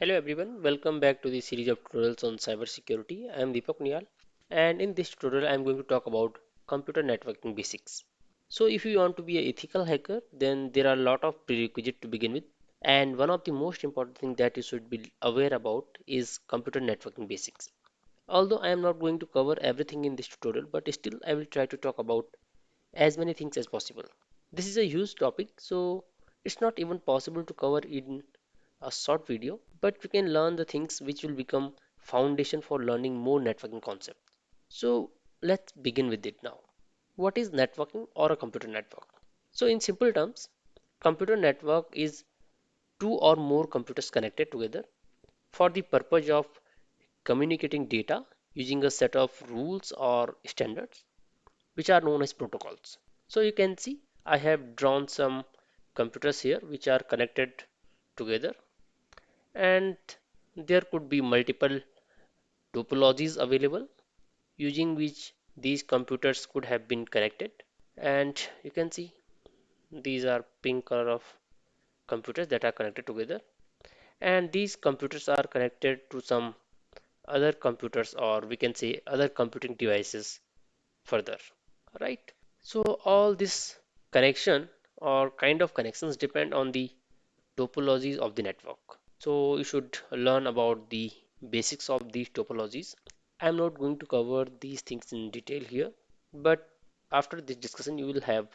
Hello everyone, welcome back to the series of tutorials on cybersecurity. I am Deepak Niyal, and in this tutorial I am going to talk about computer networking basics. So if you want to be an ethical hacker, then there are a lot of prerequisites to begin with, and one of the most important things that you should be aware about is computer networking basics. Although I am not going to cover everything in this tutorial, but still I will try to talk about as many things as possible. This is a huge topic, so it's not even possible to cover in a short video, but we can learn the things which will become foundation for learning more networking concepts. So let's begin with it now. What is networking or a computer network? So in simple terms, computer network is two or more computers connected together for the purpose of communicating data using a set of rules or standards which are known as protocols. So you can see I have drawn some computers here which are connected together, and there could be multiple topologies available using which these computers could have been connected. And you can see these are pink color of computers that are connected together, and these computers are connected to some other computers, or we can say other computing devices further, right? So all this connection or kind of connections depend on the topologies of the network. So you should learn about the basics of these topologies. I'm not going to cover these things in detail here, but after this discussion you will have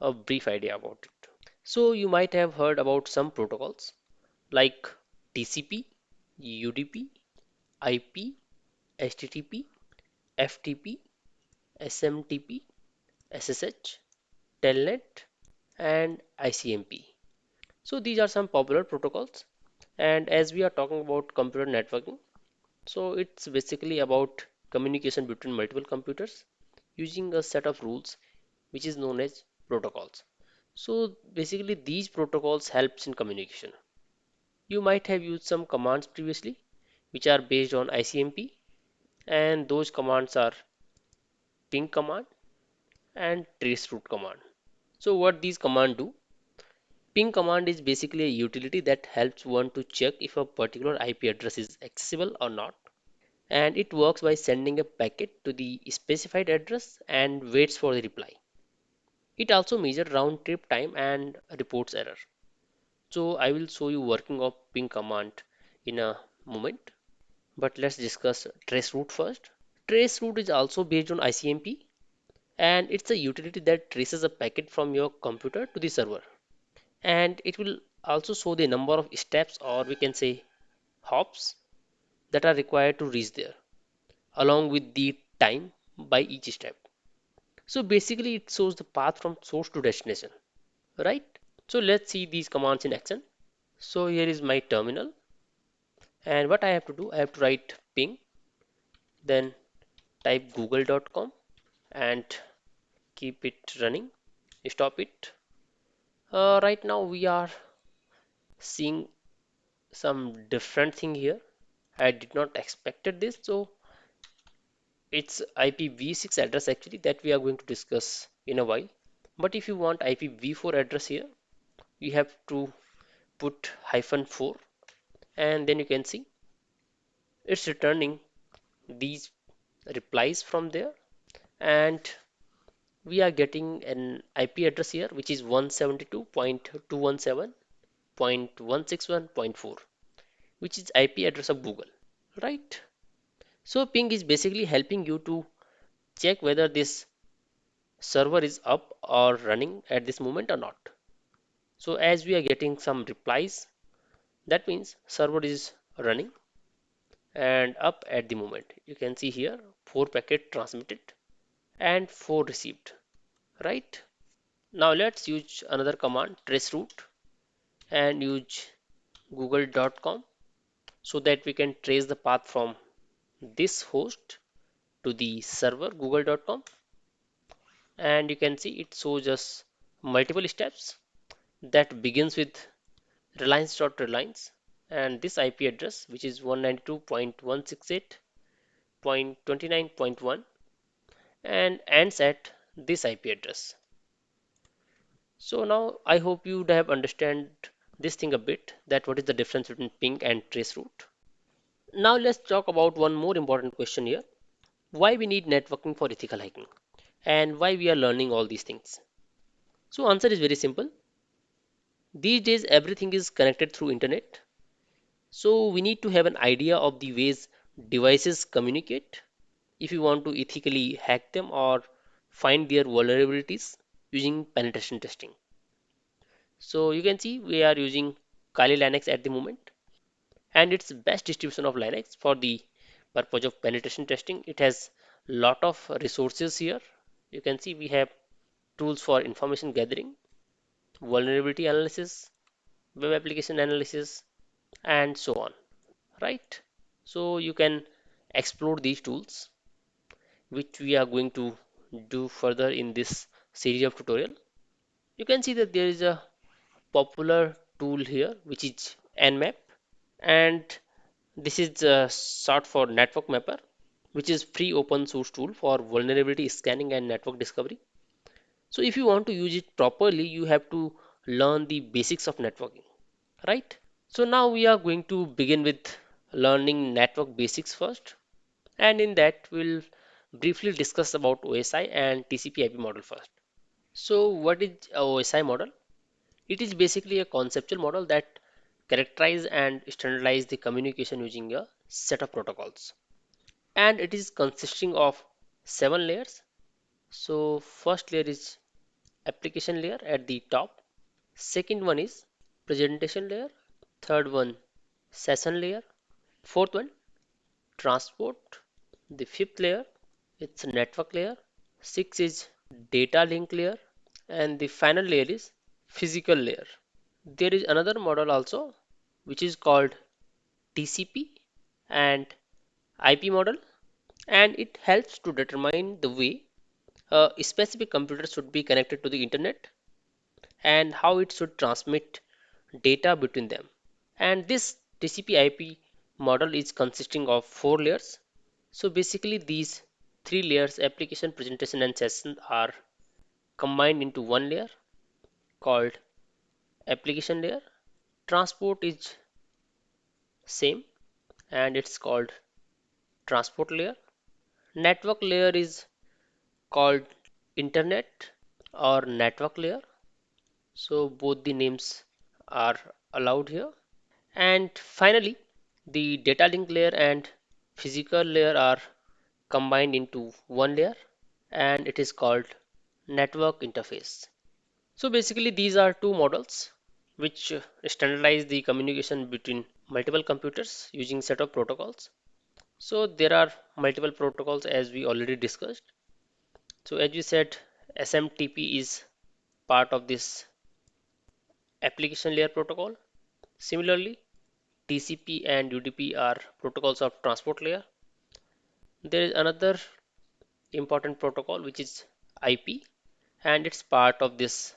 a brief idea about it. So you might have heard about some protocols like TCP, UDP, IP, HTTP, FTP, SMTP, SSH, Telnet, and ICMP. So these are some popular protocols, and as we are talking about computer networking, so it's basically about communication between multiple computers using a set of rules which is known as protocols. So basically these protocols helps in communication. You might have used some commands previously which are based on ICMP, and those commands are ping command and traceroute command. So what these commands do? Ping command is basically a utility that helps one to check if a particular IP address is accessible or not, and it works by sending a packet to the specified address and waits for the reply. It also measures round trip time and reports error. So I will show you working of ping command in a moment, but let's discuss traceroute first. Traceroute is also based on ICMP, and it's a utility that traces a packet from your computer to the server, and it will also show the number of steps, or we can say hops, that are required to reach there, along with the time by each step. So basically it shows the path from source to destination, right? So let's see these commands in action. So here is my terminal, and what I have to do, I have to write ping, then type google.com and keep it running, stop it. Right now we are seeing some different thing here. I did not expected this, so it's IPv6 address actually that we are going to discuss in a while. But if you want IPv4 address here, you have to put -4, and then you can see it's returning these replies from there, and we are getting an IP address here which is 172.217.161.4, which is IP address of Google, right? So ping is basically helping you to check whether this server is up or running at this moment or not. So as we are getting some replies, that means server is running and up at the moment. You can see here 4 packet transmitted and 4 received, right? Now let's use another command, traceroute, and use google.com so that we can trace the path from this host to the server google.com, and you can see it shows us multiple steps that begins with reliance.reliance and this IP address which is 192.168.29.1 and ends at this IP address. So now I hope you would have understand this thing a bit, that what is the difference between ping and traceroute. Now let's talk about one more important question here. Why we need networking for ethical hacking and why we are learning all these things. So answer is very simple. These days everything is connected through internet. So we need to have an idea of the ways devices communicate if you want to ethically hack them or find their vulnerabilities using penetration testing. So you can see we are using Kali Linux at the moment, and it's best distribution of Linux for the purpose of penetration testing. It has lot of resources here. You can see we have tools for information gathering, vulnerability analysis, web application analysis, and so on, right? So you can explore these tools, which we are going to do further in this series of tutorial. You can see that there is a popular tool here, which is Nmap, and this is short for network mapper, which is free open source tool for vulnerability scanning and network discovery. So if you want to use it properly, you have to learn the basics of networking, right? So now we are going to begin with learning network basics first, and in that we'll briefly discuss about OSI and TCP IP model first. So what is a OSI model? It is basically a conceptual model that characterize and standardize the communication using a set of protocols. And it is consisting of 7 layers. So first layer is application layer at the top. Second one is presentation layer. Third one session layer. Fourth one transport. The fifth layer it's network layer. Six is data link layer. And the final layer is physical layer. There is another model also which is called TCP and IP model, and it helps to determine the way a specific computer should be connected to the internet and how it should transmit data between them. And this TCP IP model is consisting of 4 layers. So basically these 3 layers, application, presentation and session, are combined into one layer called application layer. Transport is same and it's called transport layer. Network layer is called internet or network layer. So both the names are allowed here. And finally, the data link layer and physical layer are combined into one layer, and it is called network interface. So basically these are two models which standardize the communication between multiple computers using set of protocols. So there are multiple protocols as we already discussed. So as we said, SMTP is part of this application layer protocol. Similarly, TCP and UDP are protocols of transport layer. There is another important protocol which is IP, and it's part of this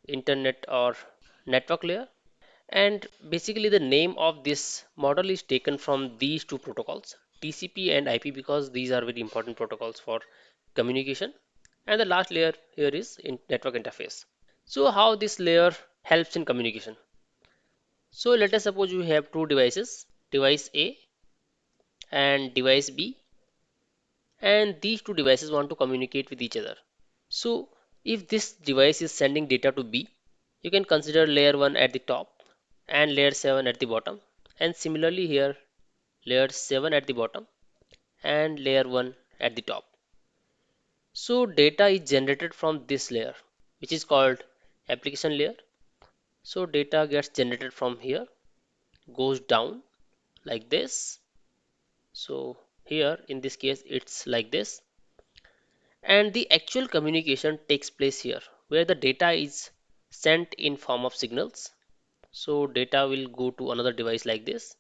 internet or network layer. And basically the name of this model is taken from these two protocols, TCP and IP, because these are very important protocols for communication. And the last layer here is in network interface. So how this layer helps in communication? So let us suppose you have two devices, device A and device B, and these two devices want to communicate with each other. So if this device is sending data to B, you can consider layer 1 at the top and layer 7 at the bottom, and similarly here layer 7 at the bottom and layer 1 at the top. So data is generated from this layer, which is called application layer. So data gets generated from here, goes down like this. So here in this case it's like this, and the actual communication takes place here where the data is sent in form of signals. So data will go to another device like this,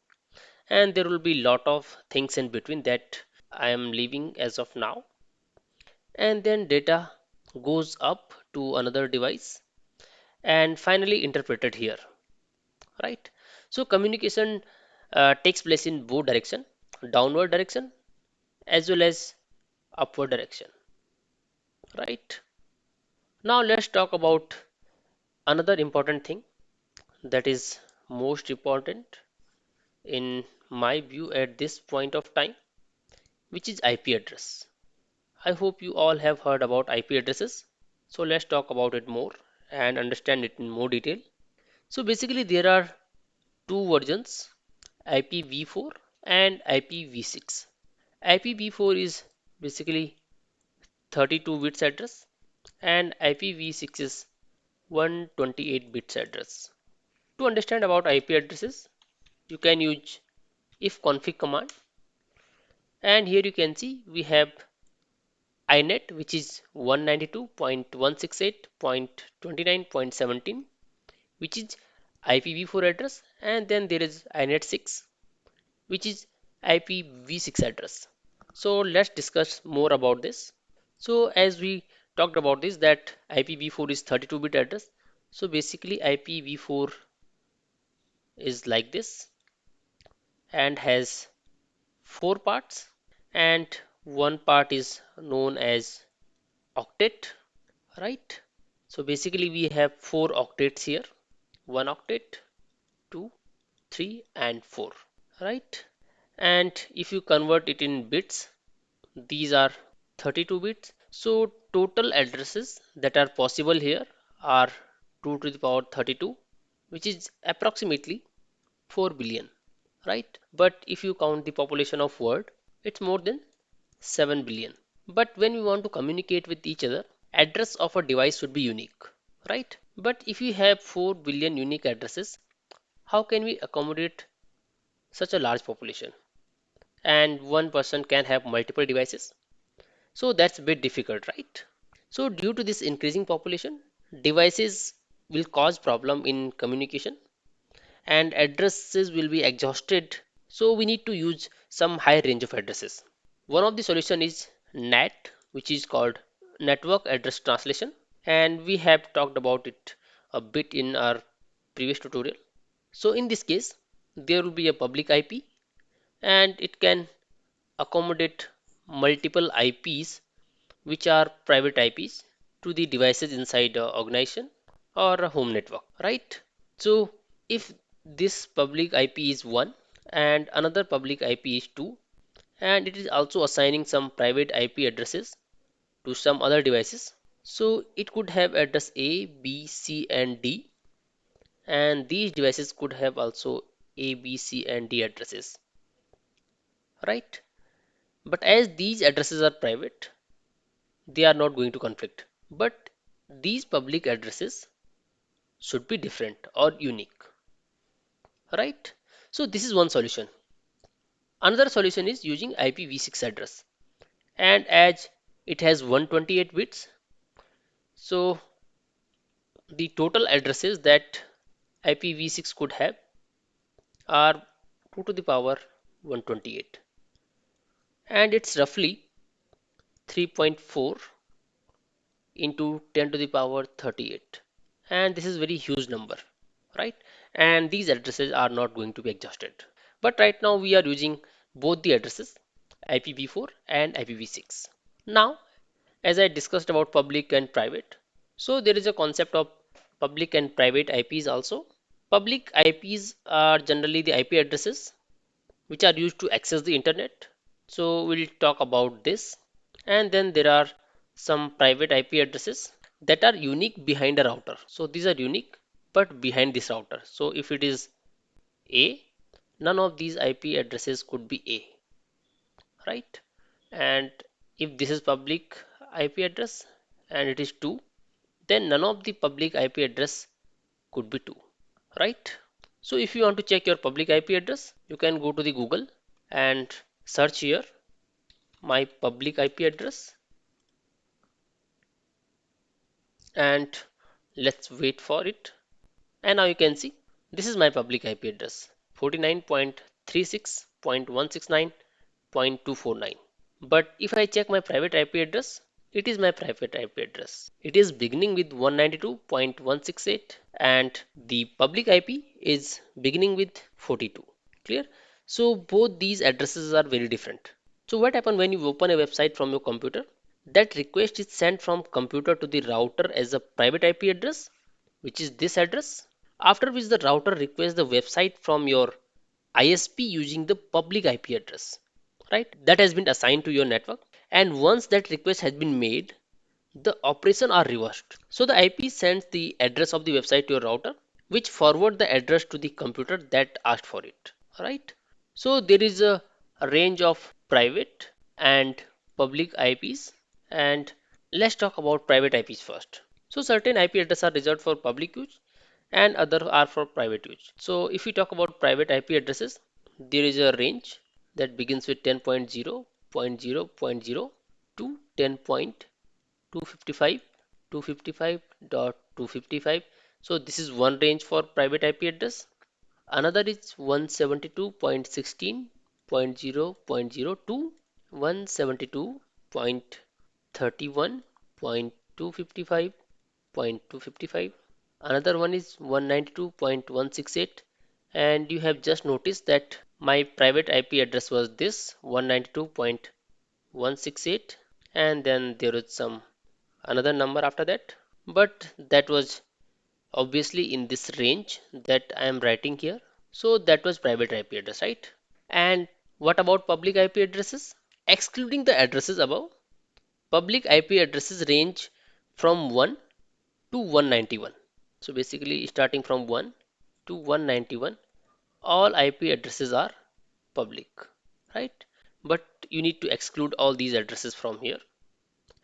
and there will be lot of things in between that I am leaving as of now. And then data goes up to another device and finally interpreted here, right? So communication takes place in both direction, downward direction as well as upward direction, right? Now let's talk about another important thing, that is most important in my view at this point of time, which is IP address. I hope you all have heard about IP addresses. So let's talk about it more and understand it in more detail. So basically there are two versions, IPv4 and IPv6. IPv4 is basically 32 bits address and IPv6 is 128 bits address. To understand about IP addresses, you can use ifconfig command, and here you can see we have inet, which is 192.168.29.17, which is IPv4 address, and then there is inet 6, which is IPv6 address. So let's discuss more about this. So as we talked about this, that IPv4 is 32-bit address. So basically IPv4 is like this and has four parts, and one part is known as octet, right? So basically we have four octets here, one octet, two, three, and four, right? And if you convert it in bits, these are 32 bits. So total addresses that are possible here are 2 to the power 32, which is approximately 4 billion, right? But if you count the population of world, it's more than 7 billion. But when we want to communicate with each other, address of a device should be unique, right? But if we have 4 billion unique addresses, how can we accommodate such a large population? And one person can have multiple devices. So that's a bit difficult, right? So due to this increasing population, devices will cause problem in communication and addresses will be exhausted. So we need to use some high range of addresses. One of the solution is NAT, which is called Network Address Translation, and we have talked about it a bit in our previous tutorial. So in this case, there will be a public IP and it can accommodate multiple IPs which are private IPs to the devices inside a organization or a home network, right? So if this public IP is 1 and another public IP is 2, and it is also assigning some private IP addresses to some other devices, so it could have address A, B, C, and D, and these devices could have also A, B, C, and D addresses, right? But as these addresses are private, they are not going to conflict. But these public addresses should be different or unique, right? So this is one solution. Another solution is using IPv6 address, and as it has 128 bits, so the total addresses that IPv6 could have are 2 to the power 128, and it's roughly 3.4 into 10 to the power 38, and this is very huge number, right? And these addresses are not going to be exhausted. But right now we are using both the addresses, IPv4 and IPv6. Now as I discussed about public and private, so there is a concept of public and private IPs also. Public IPs are generally the IP addresses which are used to access the internet. So we'll talk about this. And then there are some private IP addresses that are unique behind a router. So these are unique but behind this router. So if it is A, none of these IP addresses could be A, right? And if this is public IP address and it is 2, then none of the public IP address could be 2, right? So if you want to check your public IP address, you can go to the Google and search here my public IP address, and let's wait for it. And now you can see this is my public IP address, 49.36.169.249. But if I check my private IP address, it is my private IP address. It is beginning with 192.168 and the public IP is beginning with 42. Clear? So both these addresses are very different. So what happens when you open a website from your computer? That request is sent from computer to the router as a private IP address, which is this address. after which the router requests the website from your ISP using the public IP address, right? That has been assigned to your network. And once that request has been made, the operation are reversed. So the IP sends the address of the website to your router, which forward the address to the computer that asked for it, right? So there is a range of private and public IPs, and let's talk about private IPs first. So certain IP addresses are reserved for public use and other are for private use. So if we talk about private IP addresses, there is a range that begins with 10.0.0.0 to 10.255, 255.255. So this is one range for private IP address. Another is 172.16.0.0 172.31.255.255. Another one is 192.168, and you have just noticed that my private IP address was this 192.168, and then there is some another number after that, but that was obviously in this range that I am writing here. So that was private IP address, right? And what about public IP addresses? Excluding the addresses above, public IP addresses range from 1 to 191. So basically starting from 1 to 191, all IP addresses are public, right? But you need to exclude all these addresses from here,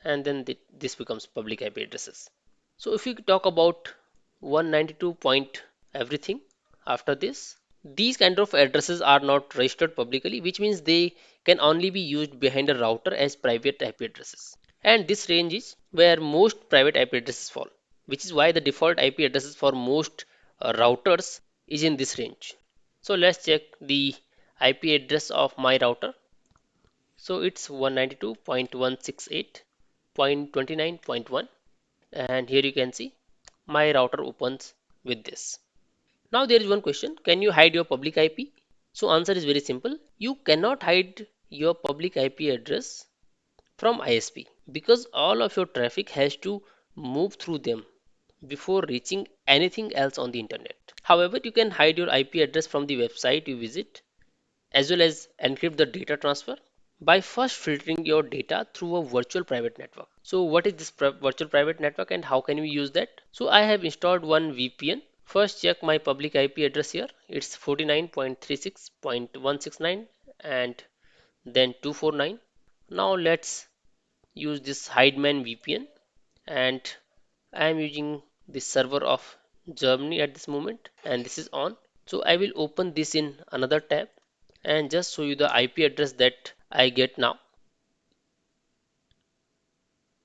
and then this becomes public IP addresses. So if we talk about 192 point everything after this, these kind of addresses are not registered publicly, which means they can only be used behind a router as private IP addresses. And this range is where most private IP addresses fall, which is why the default IP addresses for most routers is in this range. So let's check the IP address of my router. So it's 192.168.29.1, and here you can see my router opens with this. Now there is one question, can you hide your public IP? So answer is very simple. You cannot hide your public IP address from ISP because all of your traffic has to move through them before reaching anything else on the internet. However, you can hide your IP address from the website you visit as well as encrypt the data transfer by first filtering your data through a virtual private network. So what is this virtual private network and how can we use that? So I have installed one VPN. First check my public IP address here. It's 49.36.169 and then 249. Now let's use this Hideman VPN, and I am using the server of Germany at this moment and this is on. So I will open this in another tab and just show you the IP address that I get now.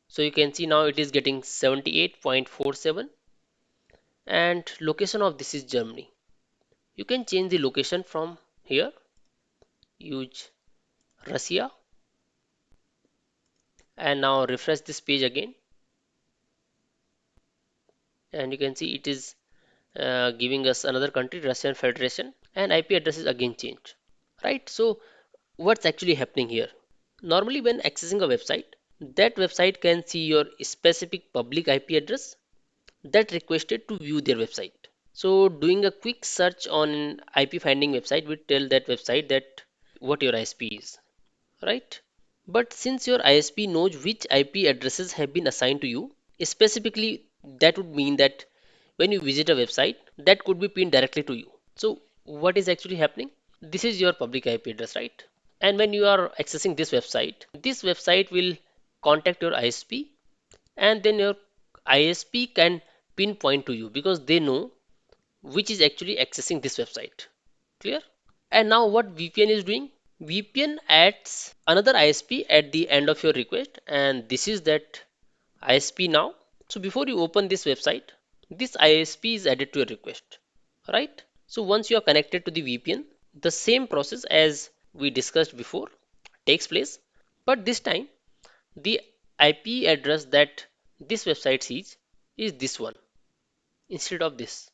So you can see now it is getting 78.47 and location of this is Germany. You can change the location from here, use Russia, and now refresh this page again and you can see it is giving us another country, Russian Federation, and IP address is again changed, right? So what's actually happening here? Normally when accessing a website, that website can see your specific public IP address that requested to view their website. So doing a quick search on an IP finding website will tell that website that what your ISP is, right? But since your ISP knows which IP addresses have been assigned to you, specifically that would mean that when you visit a website, that could be pinned directly to you. So what is actually happening? This is your public IP address, right? And when you are accessing this website will contact your ISP and then your ISP can pinpoint to you because they know which is actually accessing this website. Clear? And now what VPN is doing? VPN adds another ISP at the end of your request and this is that ISP now. So before you open this website, this ISP is added to your request, right? So once you are connected to the VPN, the same process as we discussed before takes place, but this time the IP address that this website sees is this one instead of this,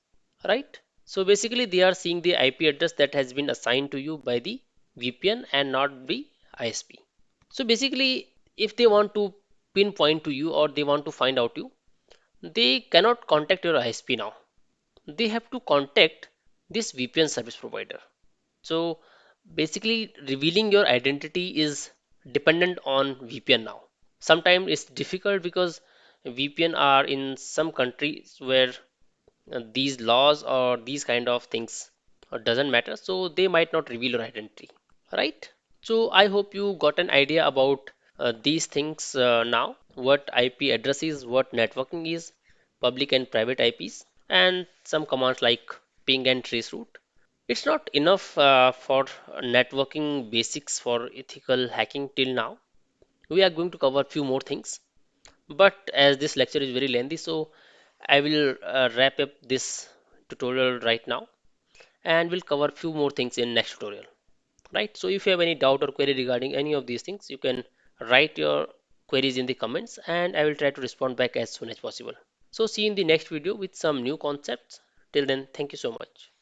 right? So basically they are seeing the IP address that has been assigned to you by the VPN and not the ISP. So basically if they want to pinpoint to you or they want to find out you, they cannot contact your ISP now they have to contact this VPN service provider. So basically, revealing your identity is dependent on VPN now. Sometimes it's difficult because VPN are in some countries where these laws or these kind of things doesn't matter, so they might not reveal your identity, right? So I hope you got an idea about these things now, what IP address is, what networking is, public and private IPs, and some commands like ping and traceroute. It's not enough for networking basics for ethical hacking till now. We are going to cover few more things, but as this lecture is very lengthy, so I will wrap up this tutorial right now, and we'll cover few more things in next tutorial, right? So if you have any doubt or query regarding any of these things, you can write your queries in the comments, and I will try to respond back as soon as possible. So see you in the next video with some new concepts. Till then, thank you so much.